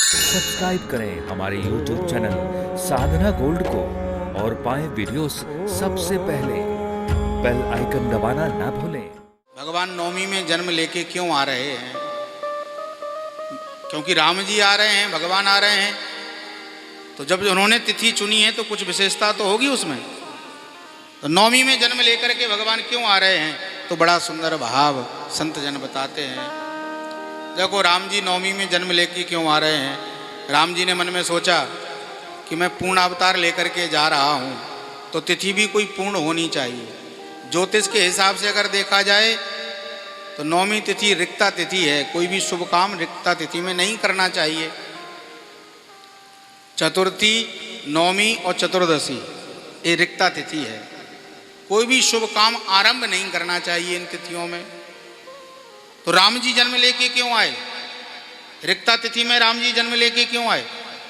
Subscribe करें हमारे YouTube channel साधना gold को और पाएं वीडियोस सबसे पहले। बेल आइकन दबाना ना भूलें। भगवान नवमी में जन्म लेके क्यों आ रहे हैं? क्योंकि राम जी आ रहे हैं, भगवान आ रहे हैं। तो जब उन्होंने तिथि चुनी है तो कुछ विशेषता तो होगी उसमें। तो नवमी में जन्म लेकर के भगवान क्यों आ रहे हैं? तो बड़ा सुंदर भाव संत जन बताते हैं। देखो, राम जी नवमी में जन्म लेके क्यों आ रहे हैं? राम जी ने मन में सोचा कि मैं पूर्ण अवतार लेकर के जा रहा हूँ, तो तिथि भी कोई पूर्ण होनी चाहिए। ज्योतिष के हिसाब से अगर देखा जाए तो नवमी तिथि रिक्ता तिथि है। कोई भी शुभ काम रिक्ता तिथि में नहीं करना चाहिए। चतुर्थी, नवमी और चतुर्दशी ये रिक्ता तिथि है। कोई भी शुभ काम आरंभ नहीं करना चाहिए इन तिथियों में। तो राम जी जन्म लेके क्यों आए? रिक्ता तिथि में राम जी जन्म लेके क्यों आए?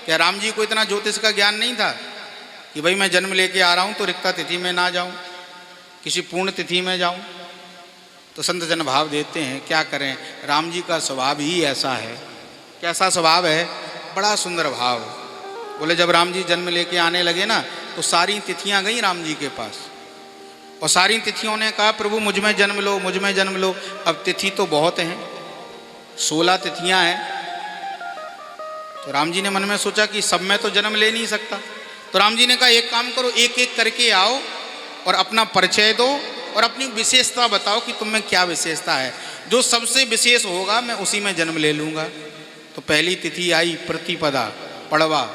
क्या राम जी को इतना ज्योतिष का ज्ञान नहीं था कि भाई मैं जन्म लेके आ रहा हूँ तो रिक्ता तिथि में ना जाऊँ, किसी पूर्ण तिथि में जाऊँ? तो संत जन भाव देते हैं, क्या करें, राम जी का स्वभाव ही ऐसा है। कैसा स्वभाव है? बड़ा सुंदर भाव। बोले जब राम जी जन्म लेके आने लगे ना तो सारी तिथियां गई राम जी के पास, और सारी तिथियों ने कहा प्रभु मुझ में जन्म लो, मुझ में जन्म लो। अब तिथि तो बहुत हैं, 16 तिथियां हैं। तो राम जी ने मन में सोचा कि सब में तो जन्म ले नहीं सकता। तो राम जी ने कहा एक काम करो, एक एक करके आओ और अपना परिचय दो और अपनी विशेषता बताओ कि तुम में क्या विशेषता है। जो सबसे विशेष होगा मैं उसी में जन्म ले लूँगा। तो पहली तिथि आई प्रतिपदा, पड़वा।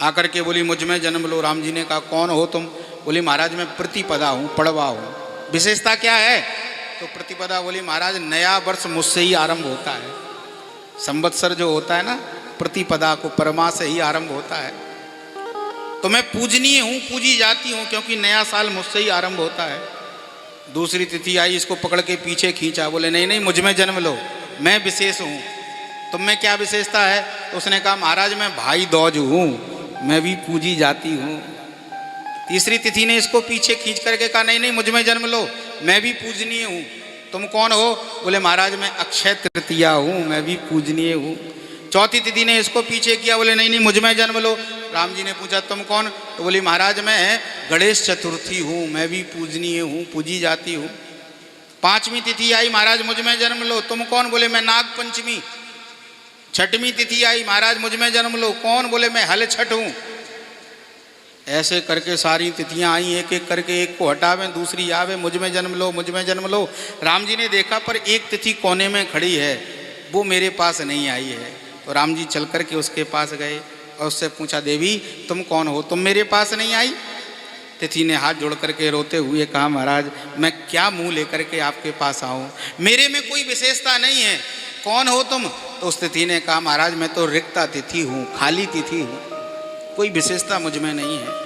आकर के बोली मुझ में जन्म लो। राम जी ने कहा कौन हो तुम? बोली महाराज मैं प्रतिपदा हूँ, पड़वा हूँ। विशेषता क्या है? तो प्रतिपदा बोली महाराज नया वर्ष मुझसे ही आरंभ होता है। संवत्सर जो होता है ना, प्रतिपदा को परमा से ही आरंभ होता है। तो मैं पूजनीय हूँ, पूजी जाती हूँ, क्योंकि नया साल मुझसे ही आरंभ होता है। दूसरी तिथि आई, इसको पकड़ के पीछे खींचा। बोले नहीं नहीं मुझ में जन्म लो, मैं विशेष हूँ। तुम में क्या विशेषता है? तो उसने कहा महाराज मैं भाई दौज हूँ, मैं भी पूजी जाती हूँ। तीसरी तिथि ने इसको पीछे खींच करके कहा नहीं नहीं मुझ में जन्म लो, मैं भी पूजनीय हूँ। तुम कौन हो? बोले महाराज मैं अक्षय तृतीया हूँ, मैं भी पूजनीय हूँ। चौथी तिथि ने इसको पीछे किया। बोले नहीं नहीं मुझ में जन्म लो। राम जी ने पूछा तुम कौन? तो बोली महाराज मैं गणेश चतुर्थी हूँ, मैं भी पूजनीय हूँ, पूजी जाती हूँ। पांचवी तिथि आई, महाराज मुझ में जन्म लो। तुम कौन? बोले मैं नाग पंचमी। छठवीं तिथि आई, महाराज मुझ में जन्म लो। कौन? बोले मैं हल छठ हूँ। ऐसे करके सारी तिथियां आई, एक एक करके एक को हटावे, दूसरी आवे, मुझ में जन्म लो, मुझ में जन्म लो। राम जी ने देखा पर एक तिथि कोने में खड़ी है, वो मेरे पास नहीं आई है। तो राम जी चल करके उसके पास गए और उससे पूछा देवी तुम कौन हो, तुम मेरे पास नहीं आई? तिथि ने हाथ जोड़ करके रोते हुए कहा महाराज मैं क्या मुंह लेकर के आपके पास आऊँ, मेरे में कोई विशेषता नहीं है, कौन हो तुम? तो उस तिथि ने कहा महाराज मैं तो रिक्ता तिथि हूँ, खाली तिथि हूँ, कोई विशेषता मुझ में नहीं है।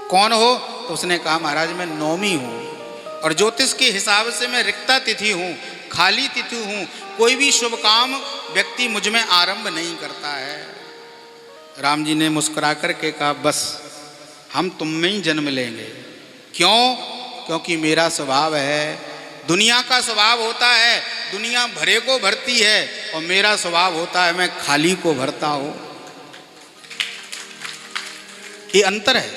कौन हो? तो उसने कहा महाराज मैं नवमी हूँ, और ज्योतिष के हिसाब से मैं रिक्ता तिथि हूँ, खाली तिथि हूँ, कोई भी शुभ काम व्यक्ति मुझ में आरंभ नहीं करता है। राम जी ने मुस्कुरा करके कहा बस हम तुम में ही जन्म लेंगे। क्यों? क्योंकि मेरा स्वभाव है, दुनिया का स्वभाव होता है दुनिया भरे को भरती है, और मेरा स्वभाव होता है मैं खाली को भरता हूँ। ये अंतर है।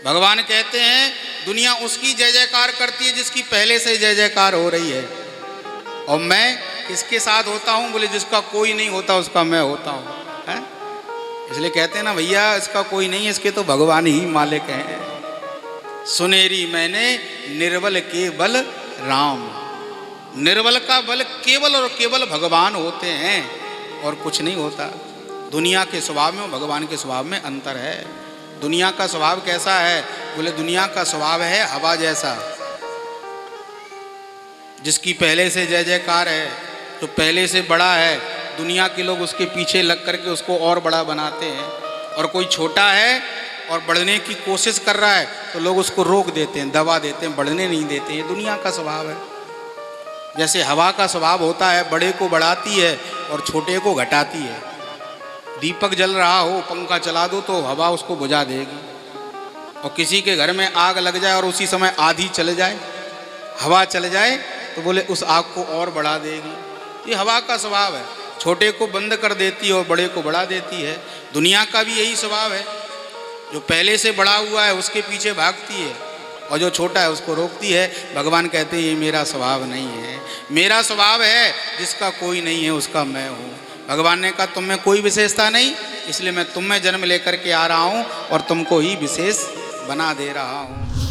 भगवान कहते हैं दुनिया उसकी जय जयकार करती है जिसकी पहले से जय जयकार हो रही है, और मैं किसके साथ होता हूँ? बोले जिसका कोई नहीं होता उसका मैं होता हूँ, है? इसलिए कहते हैं ना भैया इसका कोई नहीं, इसके तो भगवान ही मालिक हैं। सुनेरी मैंने निर्बल के बल राम। निर्बल का बल केवल और केवल भगवान होते हैं, और कुछ नहीं होता। दुनिया के स्वभाव में और भगवान के स्वभाव में अंतर है। दुनिया का स्वभाव कैसा है? बोले दुनिया का स्वभाव है हवा जैसा, जिसकी पहले से जय जयकार है, जो पहले से बड़ा है, दुनिया के लोग उसके पीछे लग करके उसको और बड़ा बनाते हैं। और कोई छोटा है और बढ़ने की कोशिश कर रहा है तो लोग उसको रोक देते हैं, दबा देते हैं, बढ़ने नहीं देते। ये दुनिया का स्वभाव है। जैसे हवा का स्वभाव होता है, बड़े को बढ़ाती है और छोटे को घटाती है। दीपक जल रहा हो, पंखा चला दो तो हवा उसको बुझा देगी, और किसी के घर में आग लग जाए और उसी समय आधी चले जाए, हवा चल जाए, तो बोले उस आग को और बढ़ा देगी। ये हवा का स्वभाव है। छोटे को बंद कर देती है और बड़े को बढ़ा देती है। दुनिया का भी यही स्वभाव है, जो पहले से बड़ा हुआ है उसके पीछे भागती है और जो छोटा है उसको रोकती है। भगवान कहते हैं ये मेरा स्वभाव नहीं है, मेरा स्वभाव है जिसका कोई नहीं है उसका मैं हूँ। भगवान ने कहा तुम में कोई विशेषता नहीं, इसलिए मैं तुम में जन्म लेकर के आ रहा हूँ और तुमको ही विशेष बना दे रहा हूँ।